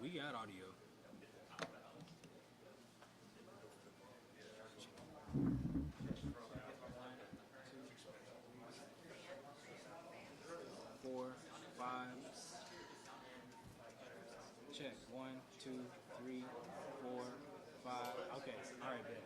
We got audio. Four, five. Check. 1, 2, 3, 4, 5. Okay. All right, bet.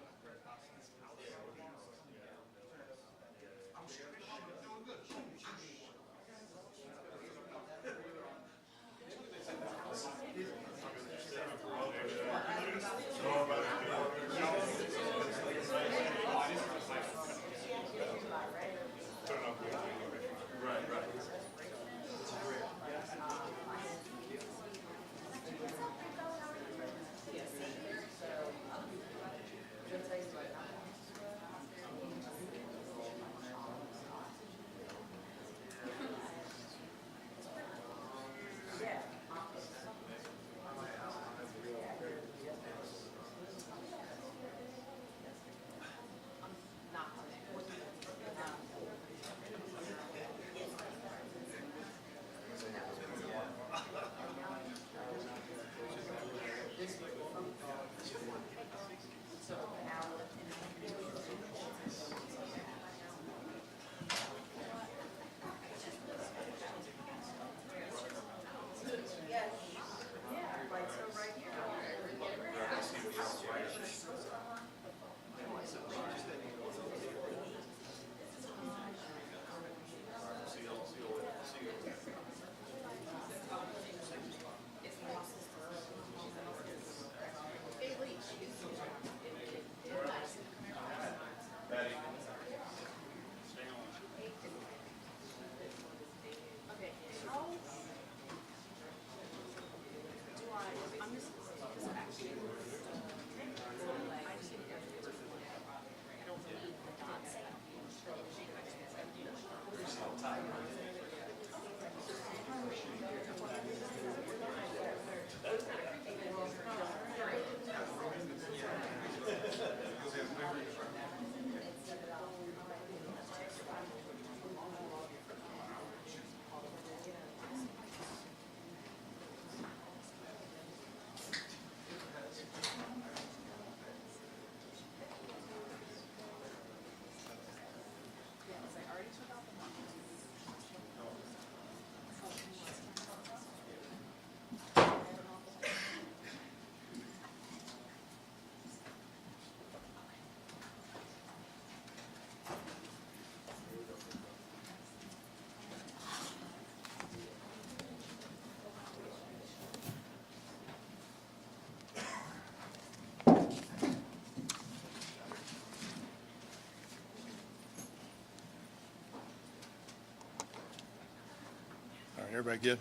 Everybody good?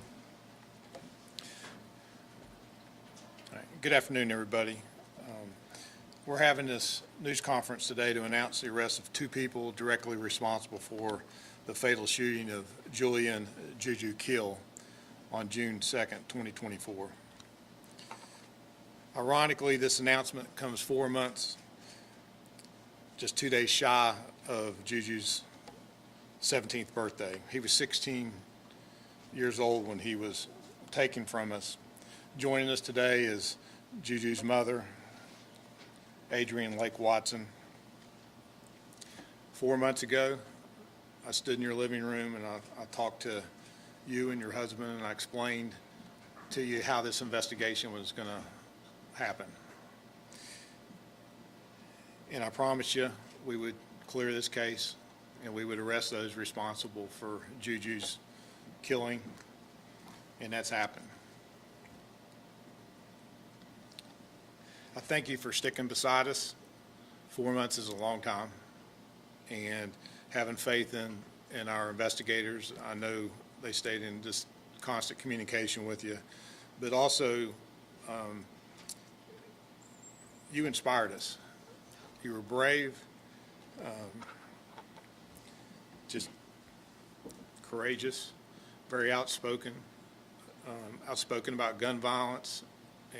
All right. Good afternoon, everybody. We're having this news conference today to announce the arrest of two people directly responsible for the fatal shooting of Julian Keel on June 2nd, 2024. Ironically, this announcement comes 4 months, just 2 days shy of Juju's 17th birthday. He was 16 years old when he was taken from us. Joining us today is Juju's mother, Adrienne Lake Watson. 4 months ago, I stood in your living room and I talked to you and your husband, and I explained to you how this investigation was going to happen. And I promised you we would clear this case and we would arrest those responsible for Juju's killing, and that's happened. I thank you for sticking beside us. 4 months is a long time, and having faith in our investigators. I know they stayed in just constant communication with you, but also you inspired us. You were brave, just courageous, very outspoken, outspoken about gun violence,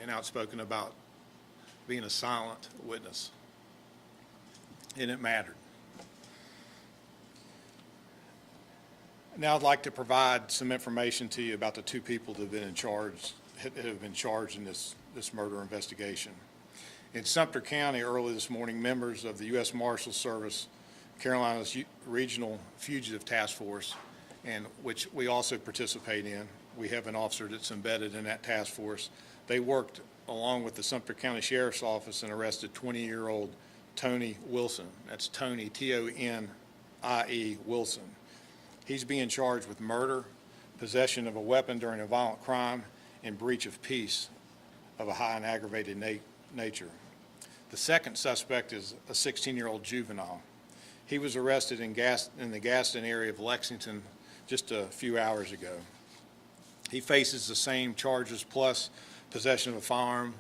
and outspoken about being a silent witness, and it mattered. Now I'd like to provide some information to you about the two people that have been in charge have been charged in this murder investigation. In Sumter County early this morning, members of the U.S. Marshals Service, Carolina's Regional Fugitive Task Force, and which we also participate in, we have an officer that's embedded in that task force. They worked along with the Sumter County Sheriff's Office and arrested 20-year-old Tony Wilson. That's Tony, T-O-N-I-E, Wilson. He's being charged with murder, possession of a weapon during a violent crime, and breach of peace of a high and aggravated nature. The second suspect is a 16-year-old juvenile. He was arrested in the Gaston area of Lexington just a few hours ago. He faces the same charges plus possession of a firearm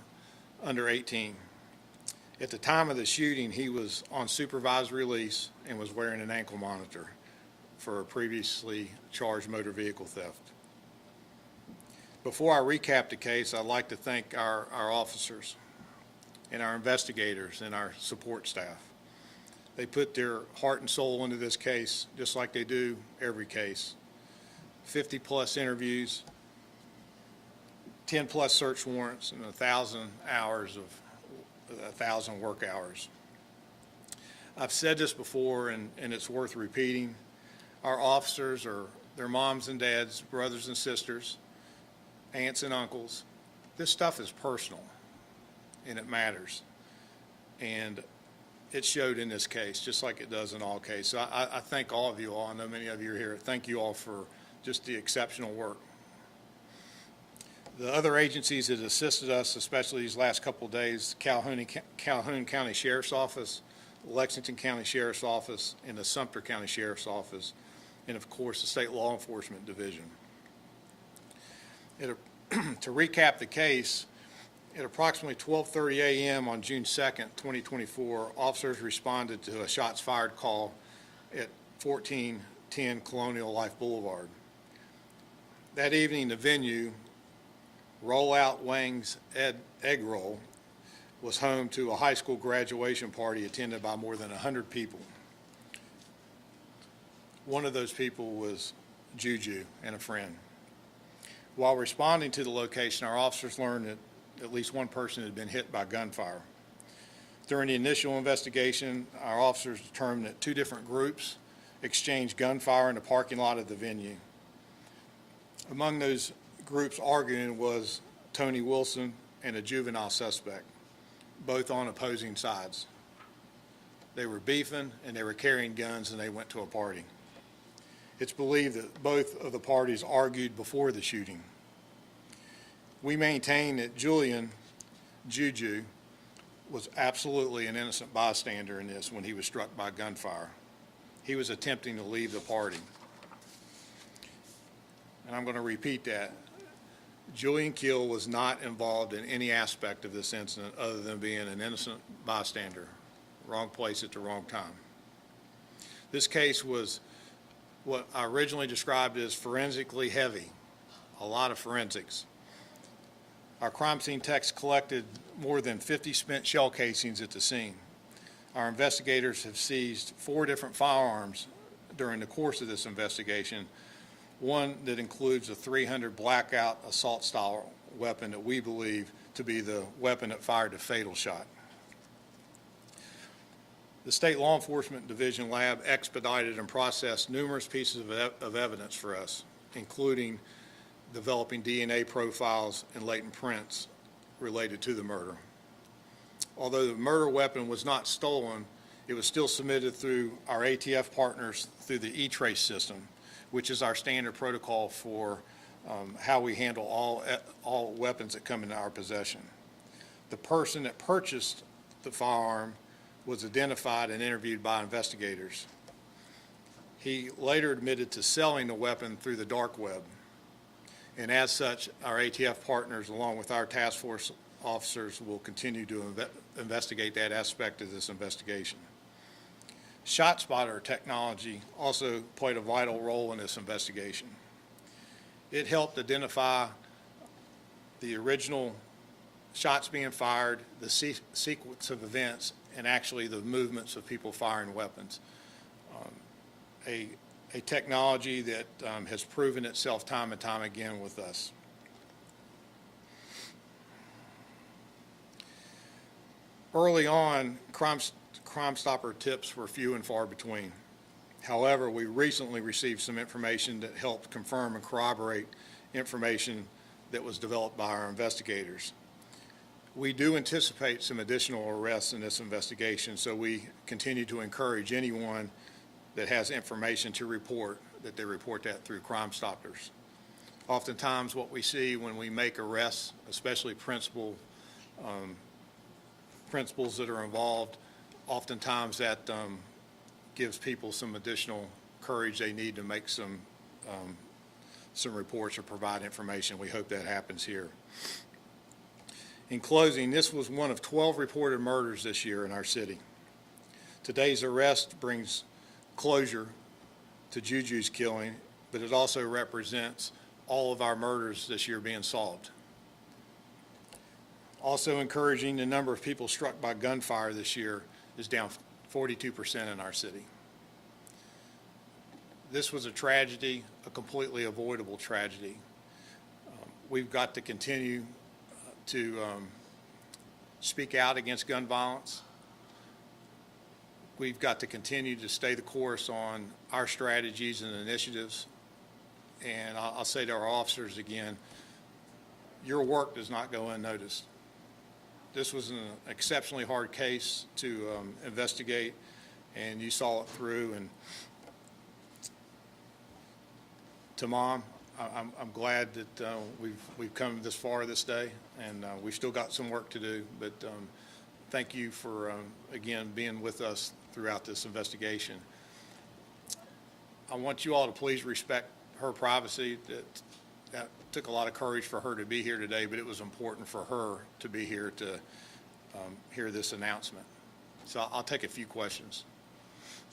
under 18. At the time of the shooting, he was on supervised release and was wearing an ankle monitor for a previously charged motor vehicle theft. Before I recap the case, I'd like to thank our officers and our investigators and our support staff. They put their heart and soul into this case, just like they do every case. 50-plus interviews, 10-plus search warrants, and 1,000 work hours. I've said this before, and it's worth repeating. Our officers are their moms and dads, brothers and sisters, aunts and uncles. This stuff is personal, and it matters. And it showed in this case, just like it does in all cases. So I thank all of you all. I know many of you are here. Thank you all for just the exceptional work. The other agencies that assisted us, especially these last couple of days, Calhoun County Sheriff's Office, Lexington County Sheriff's Office, and the Sumter County Sheriff's Office, and of course the State Law Enforcement Division. To recap the case, at approximately 12:30 a.m. on June 2nd, 2024, officers responded to a shots fired call at 1410 Colonial Life Boulevard. That evening, the venue, Rollout Wang's Egg Roll, was home to a high school graduation party attended by more than 100 people. One of those people was Juju and a friend. While responding to the location, our officers learned that at least one person had been hit by gunfire. During the initial investigation, our officers determined that two different groups exchanged gunfire in the parking lot of the venue. Among those groups arguing was Tony Wilson and a juvenile suspect, both on opposing sides. They were beefing and they were carrying guns and they went to a party. It's believed that both of the parties argued before the shooting. We maintain that Julian, Juju, was absolutely an innocent bystander in this when he was struck by gunfire. He was attempting to leave the party. And I'm going to repeat that. Julian Keel was not involved in any aspect of this incident other than being an innocent bystander, wrong place at the wrong time. This case was what I originally described as forensically heavy, a lot of forensics. Our crime scene techs collected more than 50 spent shell casings at the scene. Our investigators have seized 4 different firearms during the course of this investigation, one that includes a .300 blackout assault-style weapon that we believe to be the weapon that fired the fatal shot. The State Law Enforcement Division lab expedited and processed numerous pieces of evidence for us, including developing DNA profiles and latent prints related to the murder. Although the murder weapon was not stolen, it was still submitted through our ATF partners through the E-Trace system, which is our standard protocol for how we handle all weapons that come into our possession. The person that purchased the firearm was identified and interviewed by investigators. He later admitted to selling the weapon through the dark web. And as such, our ATF partners, along with our task force officers, will continue to investigate that aspect of this investigation. ShotSpotter technology also played a vital role in this investigation. It helped identify the original shots being fired, the sequence of events, and actually the movements of people firing weapons. A technology that has proven itself time and time again with us. Early on, Crime Stopper tips were few and far between. However, we recently received some information that helped confirm and corroborate information that was developed by our investigators. We do anticipate some additional arrests in this investigation, so we continue to encourage anyone that has information to report, that they report that through Crime Stoppers. Oftentimes what we see when we make arrests, especially principals that are involved, oftentimes that gives people some additional courage they need to make some reports or provide information. We hope that happens here. In closing, this was one of 12 reported murders this year in our city. Today's arrest brings closure to Juju's killing, but it also represents all of our murders this year being solved. Also encouraging, the number of people struck by gunfire this year is down 42% in our city. This was a tragedy, a completely avoidable tragedy. We've got to continue to speak out against gun violence. We've got to continue to stay the course on our strategies and initiatives. And I'll say to our officers again, your work does not go unnoticed. This was an exceptionally hard case to investigate, and you saw it through. And to Mom, I'm glad that we've come this far this day, and we've still got some work to do. But thank you for again being with us throughout this investigation. I want you all to please respect her privacy. That took a lot of courage for her to be here today, but it was important for her to be here to hear this announcement. So I'll take a few questions.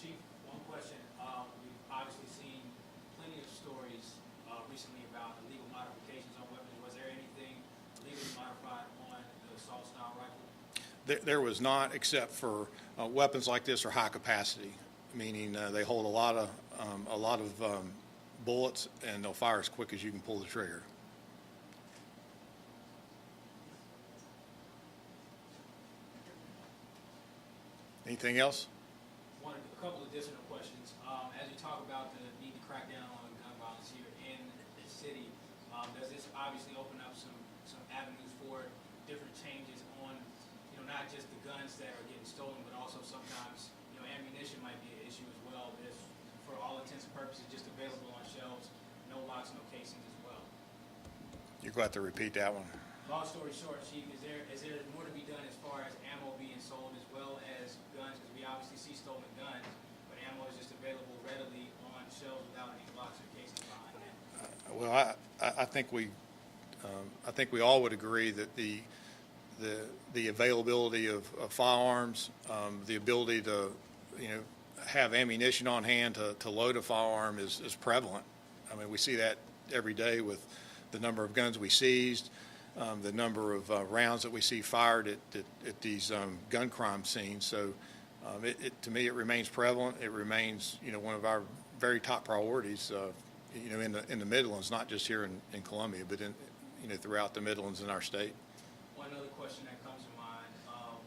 Chief, one question. We've obviously seen plenty of stories recently about illegal modifications on weapons. Was there anything illegally modified on the assault-style rifle? There was not, except for weapons like this are high capacity, meaning they hold a lot of bullets, and they'll fire as quick as you can pull the trigger. Anything else? A couple of additional questions. As you talk about the need to crack down on gun violence here in the city, does this obviously open up some avenues for different changes on, not just the guns that are getting stolen, but also sometimes, ammunition might be an issue as well. That's, for all intents and purposes, just available on shelves, no locks, no casings as well. You're going to have to repeat that one. Long story short, Chief, is there more to be done as far as ammo being sold as well as guns? Because we obviously see stolen guns, but ammo is just available readily on shelves without any locks or casings behind it. Well, I think we all would agree that the availability of firearms, the ability to have ammunition on hand to load a firearm is prevalent. I mean, we see that every day with the number of guns we seized, the number of rounds that we see fired at these gun crime scenes. So to me, it remains prevalent. It remains one of our very top priorities in the Midlands, not just here in Columbia, but throughout the Midlands in our state. One other question that comes to mind,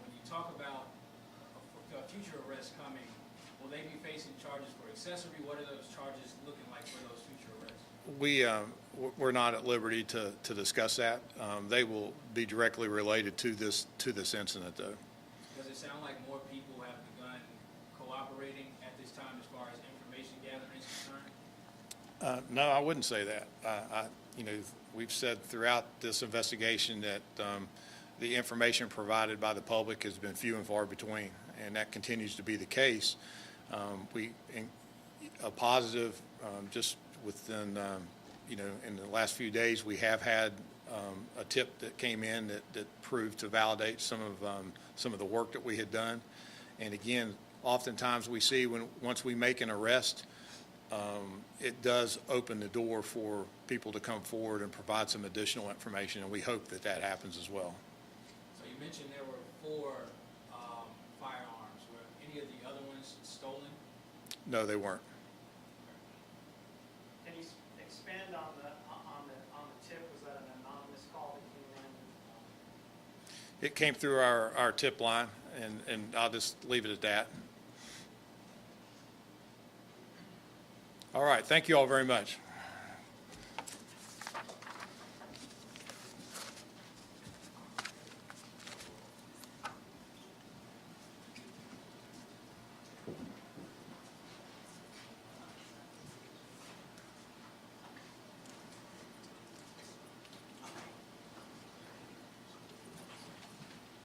when you talk about future arrests coming, will they be facing charges for accessory? What are those charges looking like for those future arrests? We're not at liberty to discuss that. They will be directly related to this incident, though. Does it sound like more people have begun cooperating at this time as far as information gathering is concerned? No, I wouldn't say that. We've said throughout this investigation that the information provided by the public has been few and far between, and that continues to be the case. A positive, just within, in the last few days, we have had a tip that came in that proved to validate some of the work that we had done. And again, oftentimes we see once we make an arrest, it does open the door for people to come forward and provide some additional information, and we hope that happens as well. So you mentioned there were 4 firearms. Were any of the other ones stolen? No, they weren't. Can you expand on the tip? Was that an anonymous call that came in? It came through our tip line, and I'll just leave it at that. All right, thank you all very much.